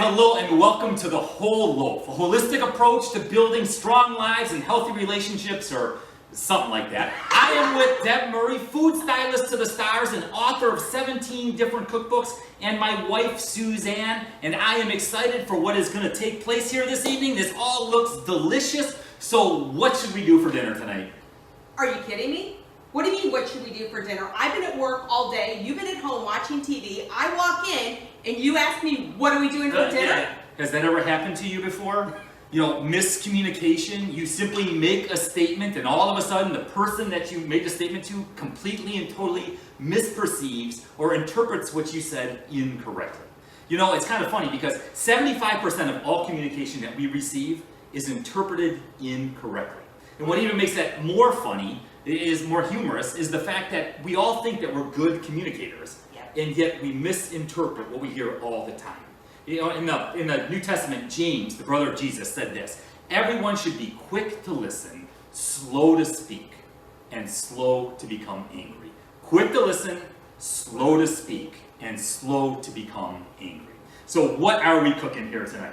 hello and welcome to the Whole Loaf, a holistic approach to building strong lives and healthy relationships, or something like that. I am with Deb Murray, food stylist to the stars and author of 17 different cookbooks, and my wife Suzanne, and I am excited for what is going to take place here this evening. This all looks delicious, so what should we do for dinner tonight? Are you kidding me? What do you mean, what should we do for dinner? I've been at work all day, you've been at home watching TV, I walk in, and you ask me, what are we doing for dinner? Yeah. Has that ever happened to you before? You know, miscommunication, you simply make a statement and all of a sudden the person that you made the statement to completely and totally misperceives or interprets what you said incorrectly. You know, it's kind of funny because 75% of all communication that we receive is interpreted incorrectly. And what even makes that more funny, is more humorous, is the fact that we all think that we're good communicators, and yet we misinterpret what we hear all the time. You know, in the New Testament, James, the brother of Jesus, said this: everyone should be quick to listen, slow to speak, and slow to become angry. Quick to listen, slow to speak, and slow to become angry. So what are we cooking here tonight?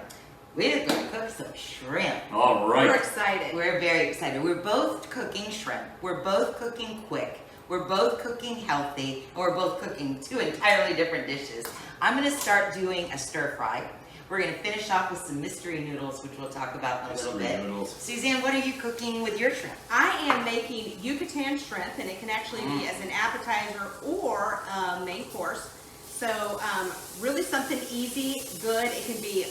We're going to cook some shrimp. All right. We're excited. We're very excited. We're both cooking shrimp. We're both cooking quick. We're both cooking healthy. And we're both cooking two entirely different dishes. I'm going to start doing a stir fry. We're going to finish off with some mystery noodles, which we'll talk about in a little bit. Noodles. Suzanne, what are you cooking with your shrimp? I am making Yucatan shrimp, and it can actually be as an appetizer or main course. So really something easy, good. It can be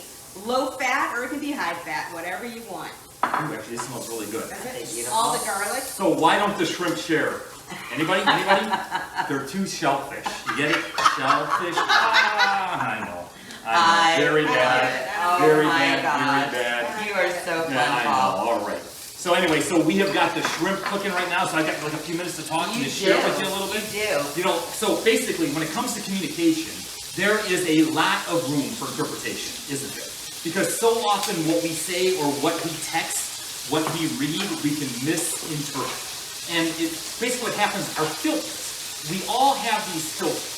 low fat or it can be high fat, whatever you want. Ooh, actually, this smells really good. All the garlic. So why don't the shrimp share? Anybody? Anybody? They're too shellfish. You get it? Shellfish. I know. Very bad. Oh Very my bad. God. Very bad. You are so fun, Yeah, I Paul. know. All right. So anyway, so we have got the shrimp cooking right now. So I've got like a few minutes to talk and to share with you a little bit. You do. You know, so basically, when it comes to communication, there is a lot of room for interpretation, isn't there? Because so often what we say or what we text, what we read, we can misinterpret. And basically what happens are filters. We all have these filters.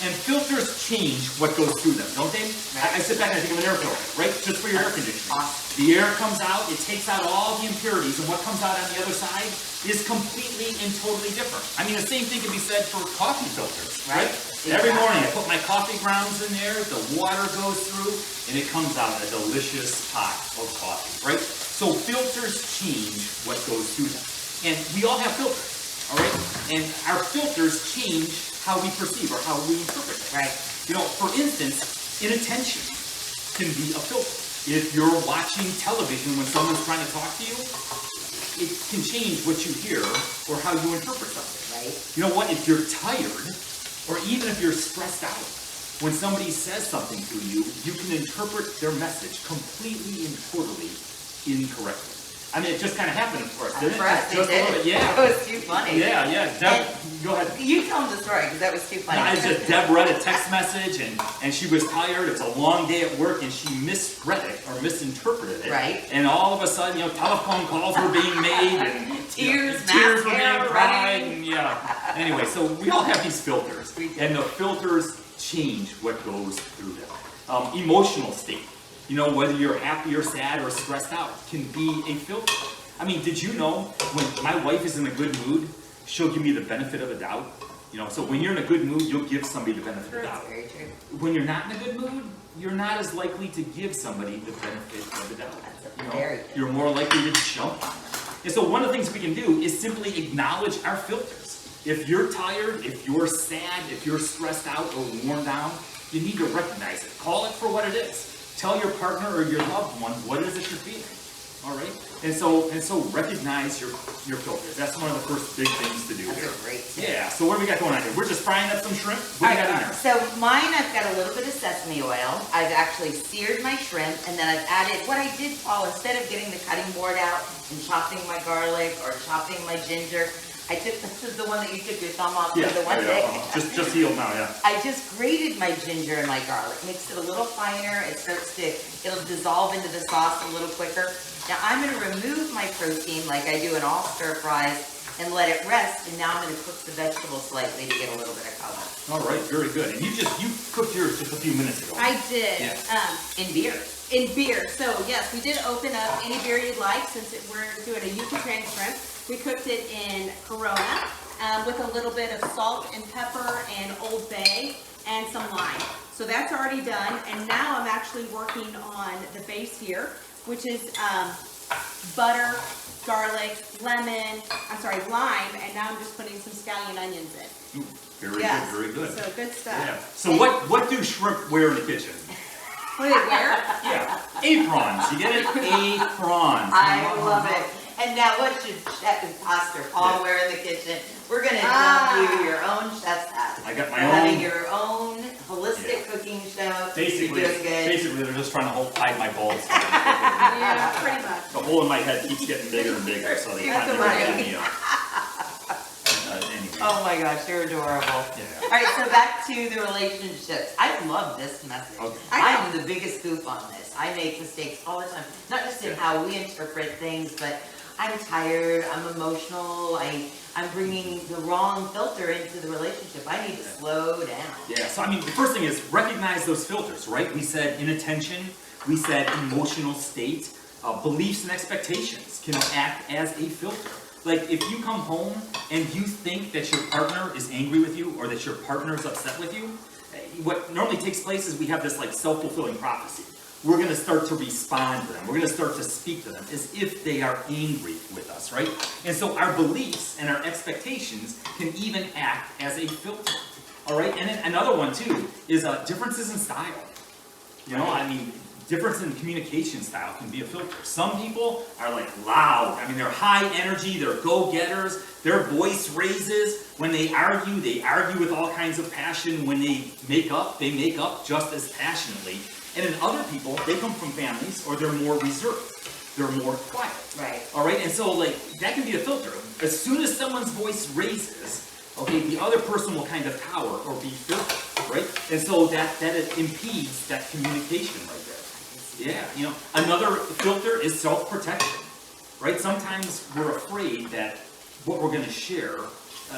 And filters change what goes through them, don't they? Right. I sit back and I think of an air filter, right? Just for your air conditioning. Awesome. The air comes out, it takes out all the impurities, and what comes out on the other side is completely and totally different. I mean, the same thing can be said for coffee filters, right? Exactly. Every morning I put my coffee grounds in there, the water goes through, and it comes out a delicious pot of coffee, right? So filters change what goes through them. And we all have filters, all right? And our filters change how we perceive or how we interpret it. Right. You know, for instance, inattention can be a filter. If you're watching television when someone's trying to talk to you, it can change what you hear or how you interpret something. Right. You know what? If you're tired, or even if you're stressed out, when somebody says something to you, you can interpret their message completely and totally incorrectly. I mean, it just kind of happened for us, didn't it? For us, Just a little bit, yeah. That was too funny. Yeah, yeah. Deb, go ahead. You tell them the story because that was too funny. Deb read a text message and she was tired. It's a long day at work and she misread it or misinterpreted it. Right. And all of a sudden, you know, telephone calls were being made and Tears were being mascara cried. running. And yeah. Anyway, so we all have these filters, We do. and the filters change what goes through them. Emotional state. You know, whether you're happy or sad or stressed out can be a filter. I mean, did you know when my wife is in a good mood, she'll give me the benefit of a doubt? You know, so when you're in a good mood, you'll give somebody the benefit of the doubt. That's very true. When you're not in a good mood, you're not as likely to give somebody the benefit of the doubt. You know, very good. you're more likely to jump on them. And so one of the things we can do is simply acknowledge our filters. If you're tired, if you're sad, if you're stressed out or worn down, you need to recognize it. Call it for what it is. Tell your partner or your loved one what it is that you're feeling. All right? And so recognize your filters. That's one of the first big things to do That's here. a great tip. Yeah, so what do we got going on here? We're just frying up some shrimp. What do you got in there? So mine, I've got a little bit of sesame oil. I've actually seared my shrimp, and then I've added, what I did, Paul, instead of getting the cutting board out and chopping my garlic or chopping my ginger, I took, this is the one that you took your thumb off Yeah, the one day. just healed now, yeah. I just grated my ginger and my garlic, makes it a little finer. It'll dissolve into the sauce a little quicker. Now I'm going to remove my protein like I do in all stir fries, and let it rest. And now I'm going to cook the vegetables slightly to get a little bit of color. All right, very good. And you cooked yours just a few minutes ago. I did. Yeah. In beer. In beer. So yes, we did open up any beer you'd like since we're doing a Yucatan shrimp. We cooked it in Corona with a little bit of salt and pepper and Old Bay and some lime. So that's already done. And now I'm actually working on the base here, which is butter, garlic, lime, and now I'm just putting some scallion onions in. Ooh, very Yes. good, very good. So good stuff. Yeah. So what do shrimp wear in the kitchen? What do they wear? Yeah, aprons. You get it? Aprons. I love it. And now what should Chef and Pastor Paul Yeah. wear in the kitchen? We're going to dump you your own chef's hat. I got my You're own. having your own holistic Yeah. cooking show. Basically, You're doing good. they're just trying to hide my balls. Yeah, pretty much. The hole in my head keeps getting bigger and bigger, so they That's can't right. me up. Anyway. Oh my gosh, you're adorable. Yeah. All right, so back to the relationships. I love this message. Okay. I'm the biggest goof on this. I make mistakes all the time, not just in how we interpret things, but I'm tired, I'm emotional, I'm bringing the wrong filter into the relationship. I need to slow down. Yeah, so I mean, the first thing is recognize those filters, right? We said inattention, we said emotional state, beliefs and expectations can act as a filter. Like if you come home and you think that your partner is angry with you or that your partner is upset with you, what normally takes place is we have this like self-fulfilling prophecy. We're going to start to respond to them. We're going to start to speak to them as if they are angry with us, right? And so our beliefs and our expectations can even act as a filter, all right? And then another one too is differences in style. You know, I mean, difference in communication style can be a filter. Some people are like loud. I mean, they're high energy, they're go-getters, their voice raises. When they argue with all kinds of passion. When they make up just as passionately. And then other people, they come from families or they're more reserved. They're more quiet. Right. All right, and so like that can be a filter. As soon as someone's voice raises, okay, the other person will kind of cower or be filtered, right? And so that it impedes that communication right there. Yeah, you know, another filter is self-protection, right? Sometimes we're afraid that what we're going to share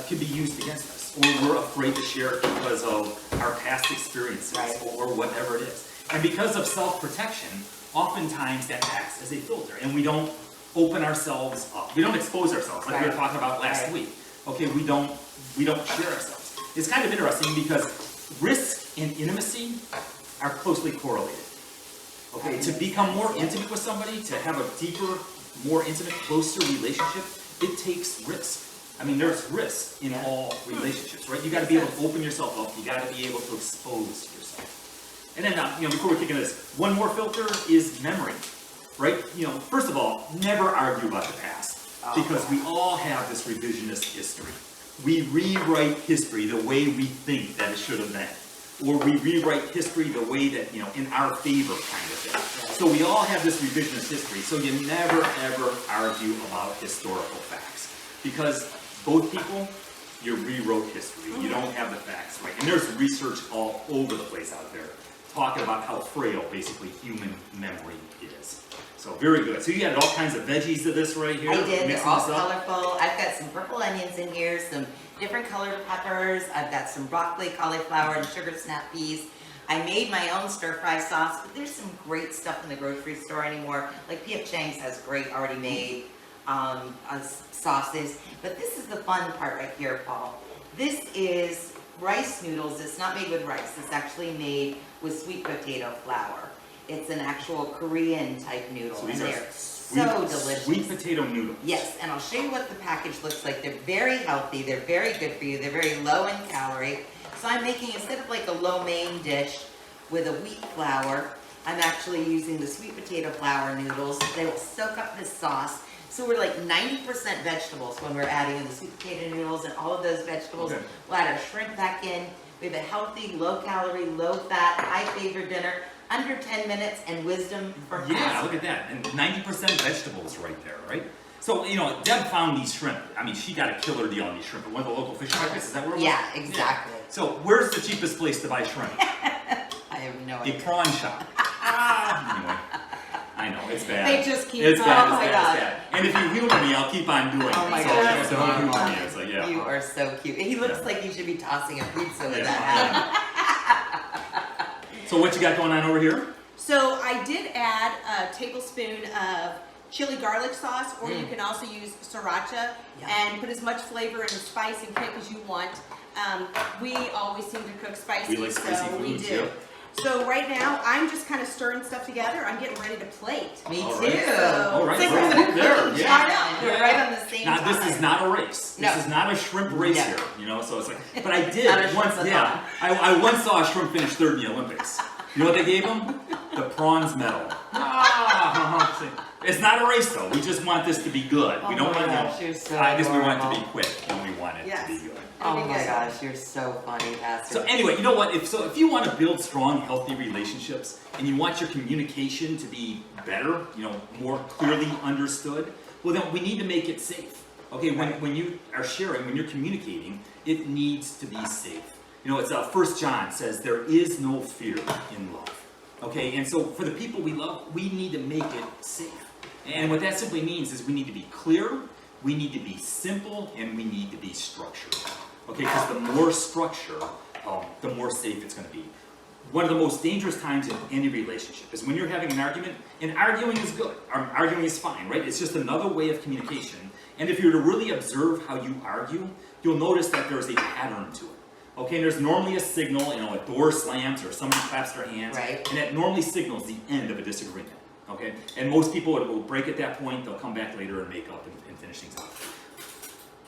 could be used against us, or we're afraid to share it because of our past experiences, Right. or whatever it is. And because of self-protection, oftentimes that acts as a filter, and we don't open ourselves up. We don't expose ourselves, like we were Right. talking about last Right. week. Okay, we don't share ourselves. It's kind of interesting because risk and intimacy are closely correlated. Okay, to become more intimate with somebody, to have a deeper, more intimate, closer relationship, it takes risk. I mean, there's risk in all relationships, right? You got to be able to open yourself up. You got to be able to expose yourself. And then, you know, before we kick into this, one more filter is memory, right? You know, first of all, never argue about the past because we all have this revisionist history. We rewrite history the way we think that it should have been. Or we rewrite history the way that, you know, in our favor kind of thing. So we all have this revisionist history. So you never, ever argue about historical facts. Because both people, you rewrote history. You don't have the facts right. And there's research all over the place out there talking about how frail, basically, human memory is. So very good. So you got all kinds of veggies to this right here. I did. They're mixing all this up. colorful. I've got some purple onions in here, some different colored peppers. I've got some broccoli, cauliflower, and sugar snap peas. I made my own stir-fry sauce, but there's some great stuff in the grocery store anymore. Like P.F. Chang's has great already made sauces. But this is the fun part right here, Paul. This is rice noodles. It's not made with rice. It's actually made with sweet potato flour. It's an actual Korean type noodle, So and these are they're sweet, so delicious. Sweet potato noodles. Yes, and I'll show you what the package looks like. They're very healthy, they're very good for you, they're very low in calorie. So I'm making, instead of like a lo mein dish with a wheat flour, I'm actually using the sweet potato flour noodles. They will soak up this sauce. So we're like 90% vegetables when we're adding in the sweet potato noodles, and all of those vegetables. Okay. We'll add our shrimp back in. We have a healthy, low calorie, low fat, high flavor dinner, under 10 minutes, and wisdom from Yeah, us. look at that. And 90% vegetables right there, right? So, you know, Deb found these shrimp. I mean, she got a killer deal on these shrimp at one of the local fish markets. Is that where it was? Yeah, exactly. So, where's the cheapest place to buy shrimp? I have no A idea. prawn shop. Anyway, I know, it's bad. They just keep It's bad, going. it's Oh my bad, it's God. bad. And if you humor me, I'll keep on doing it. Oh my So, gosh, so don't humor me. It's like, yeah. You are so cute. He looks Yeah. like he should be tossing a pizza with Yeah. that So what you got going on over here? So I did add a tablespoon of chili garlic sauce, or you can also use sriracha and put as much flavor and spice and kick as you want. We always seem to cook spicy, We like spicy so we foods, do. yeah. So right now, I'm just kind of stirring stuff together. I'm getting ready to plate. hat. Me All too. right. All right, It's like well, we're in a there, cooking yeah. challenge. We're right on the same Now time. this is not a race. No. This is not a shrimp race No. here, you know. So it's like, but I did Not a shrimp once. Yeah, I once saw a shrimp finish third in the Olympics. You know what they gave him? The bronze medal. It's not a race though. We just want this to be good. We Oh don't my want gosh, to. you're so I guess we want it to be adorable. quick, and we want it Yes. to be good. Oh It'll be my good. gosh, you're so funny, Pastor. So anyway, you know what? If you want to build strong, healthy relationships, and you want your communication to be better, you know, more clearly understood, well then we need to make it safe. Okay, when you are sharing, when you're communicating, it needs to be safe. You know, it's 1 John says there is no fear in love. Okay, and so for the people we love, we need to make it safe. And what that simply means is we need to be clear, we need to be simple, and we need to be structured. Okay, because the more structure, the more safe it's going to be. One of the most dangerous times in any relationship is when you're having an argument, and arguing is good, arguing is fine, right? It's just another way of communication. And if you're to really observe how you argue, you'll notice that there's a pattern to it. Okay, and there's normally a signal, you know, a door slams or somebody claps their hands, Right. and that normally signals the end of a disagreement. Okay, and most people will break at that point, they'll come back later and make up and finish things up.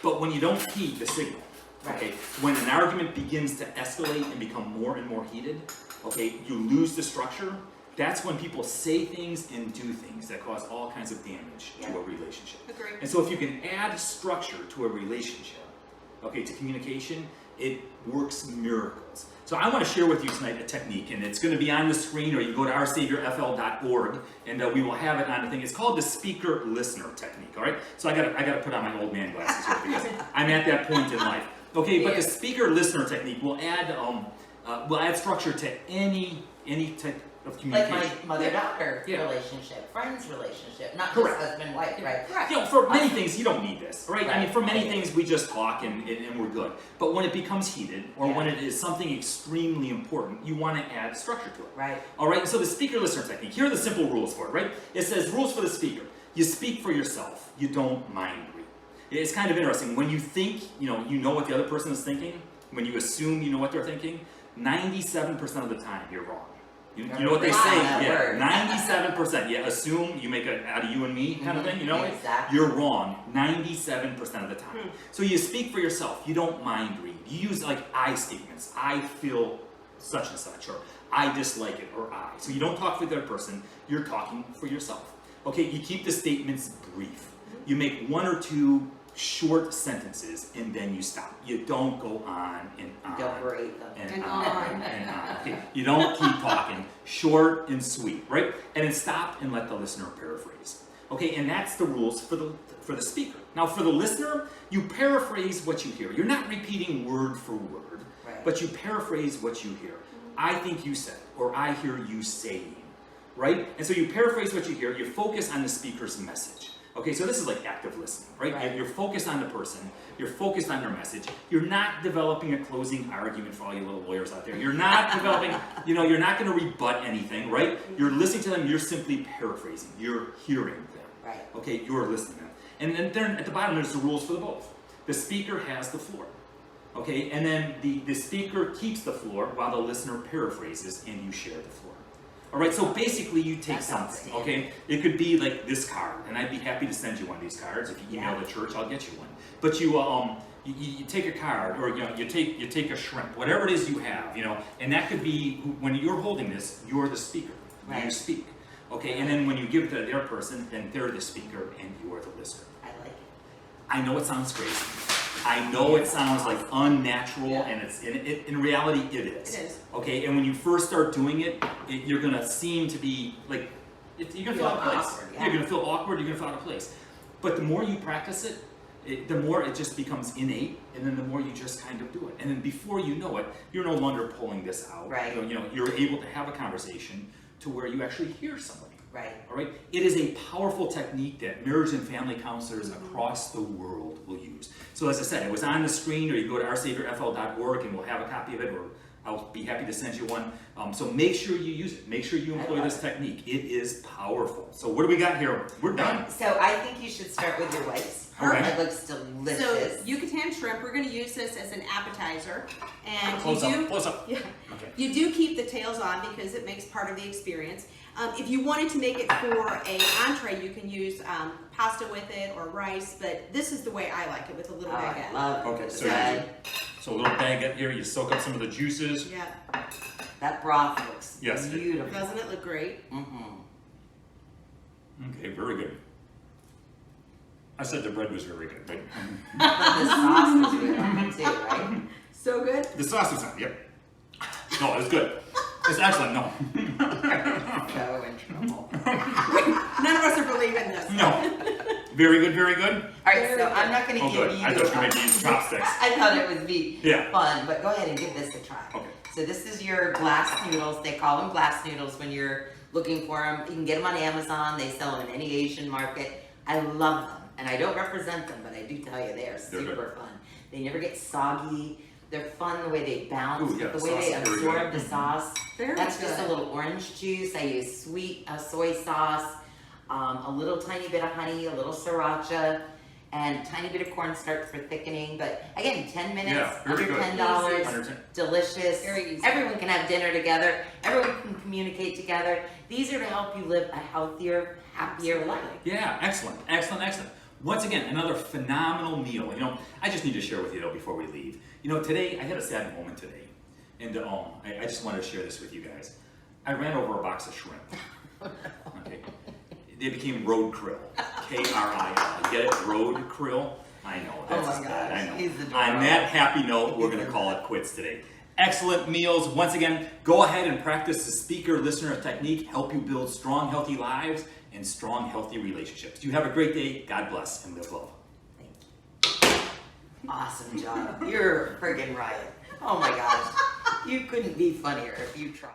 But when you don't heed the signal, okay, when an argument begins to escalate and become more and more heated, okay, you lose the structure. That's when people say things and do things that cause all kinds of damage to a relationship. Agreed. And so if you can add structure to a relationship, okay, to communication, it works miracles. So I want to share with you tonight a technique, and it's going to be on the screen, or you can go to oursaviorfl.org, and we will have it on the thing. It's called the speaker-listener technique, all right? So I got to put on my old man glasses here because I'm at that point in life. Okay, but the speaker-listener technique will add structure to any type of Like communication. my mother-daughter Yeah. relationship, friends relationship, not Correct. just husband-wife, right? Correct. You know, for many things, you don't need this, right? I mean, for many Right. things, we just talk and we're good. But when it becomes heated, or when it is something extremely important, you want to add structure to it. Right. All right, so the speaker-listener technique, here are the simple rules for it, right? It says, rules for the speaker. You speak for yourself. You don't mind read. It's kind of interesting. When you think, you know what the other person is thinking, when you assume you know what they're thinking, 97% of the time, you're wrong. You know what they Wow, say? that Yeah, word. 97%. Yeah, assume, you make it out of you and me kind of thing, you know? Exactly. You're wrong 97% of the time. So you speak for yourself. You don't mind read. You use like I statements. I feel such and such, or I dislike it, or I. So you don't talk for the other person. You're talking for yourself. Okay, you keep the statements brief. You make one or two short sentences, and then you stop. You don't go on and on. Don't berate them. And And on on. and on. Okay, you don't keep talking. Short and sweet, right? And then stop and let the listener paraphrase. Okay, and that's the rules for the speaker. Now, for the listener, you paraphrase what you hear. You're not repeating word for word, Right. but you paraphrase what you hear. I think you said, or I hear you saying, right? And so you paraphrase what you hear. You focus on the speaker's message. Okay, so this is like active listening, right? Right. You're focused on the person. You're focused on their message. You're not developing a closing argument for all you little lawyers out there. You're not developing, you're not going to rebut anything, right? You're listening to them. You're simply paraphrasing. You're hearing them. Right. Okay, you're listening to them. And then at the bottom, there's the rules for the both. The speaker has the floor. Okay, and then the speaker keeps the floor while the listener paraphrases and you share the floor. All right, so basically you take That's something, outstanding. okay? It could be like this card, and I'd be happy to send you one of these cards. If you email the church, I'll get you one. But you take a card, or you take a shrimp, whatever it is you have, and that could be, when you're holding this, you're the speaker. You Right. speak. Okay, and then when you give it to their person, then they're the speaker and you're the listener. I like it. I know it sounds crazy. I know it sounds like unnatural, Yeah. and in reality it is. It is. Okay, and when you first start doing it, you're gonna seem to be like, you're gonna feel out of place. Awkward, yeah. You're gonna feel awkward. You're gonna feel out of place. But the more you practice it, the more it just becomes innate, and then the more you just kind of do it. And then before you know it, you're no longer pulling this out. Right. You're able to have a conversation to where you actually hear somebody. Right. All right? It is a powerful technique that marriage and family counselors across the world will use. So as I said, it was on the screen, or you go to oursaviorfl.org and we'll have a copy of it, or I'll be happy to send you one. So make sure you use it. Make sure you employ this technique. It is powerful. So what do we got here? We're done. So I think you should start with your whites. Okay. It looks delicious. So Yucatan shrimp, we're going to use this as an appetizer, and Close up. Yeah, Okay. you do keep the tails on because it makes part of the experience. If you wanted to make it for an entree, you can use pasta with it or rice, but this is the way I like it, with a little I baguette. love Okay, it. so a little baguette here, you soak up some of the juices. Yeah, That broth looks Yes. beautiful. doesn't it look great? Mm-hmm. Okay, very good. I said the bread was very good, right? The sauce is good on it too, right? So good. The sauce was on, yep. No, it's good. It's excellent, no. So in trouble. None of us are believing this. No. Very good, very good. All right, Very so good. I'm not going to Oh, give good. you. I thought you were going to use chopsticks. I thought it would be Yeah. fun, but go ahead and give this a try. Okay. So this is your glass noodles. They call them glass noodles when you're looking for them. You can get them on Amazon. They sell them in any Asian market. I love them, and I don't represent them, but I do tell you they are They're super good. fun. They never get soggy. They're fun the way they bounce, Ooh, yeah, the the way they sauce is very absorb good. the sauce. Very That's just a good. little orange juice. I use sweet soy sauce, a little tiny bit of honey, a little sriracha, and tiny bit of cornstarch for thickening. But again, 10 minutes, Yeah, very under good. $10, Under 10. delicious. Very easy. Everyone can have dinner together. Everyone can communicate together. These are to help you live a healthier, happier life. Yeah, excellent, excellent, excellent. Once again, another phenomenal meal. You know, I just need to share with you though before we leave. You know, today, I had a sad moment today. And I just wanted to share this with you guys. I ran over a box of shrimp. Okay. They became road krill. K-R-I-L. Get it? Road krill? I know, that's Oh my bad. I gosh, know. he's adorable. On that happy note, we're going to call it quits today. Excellent meals. Once again, go ahead and practice the speaker-listener technique. Help you build strong, healthy lives and strong, healthy relationships. You have a great day. God bless and live love. Thank you. Awesome job. You're a friggin' riot. Oh my gosh. You couldn't be funnier if you tried.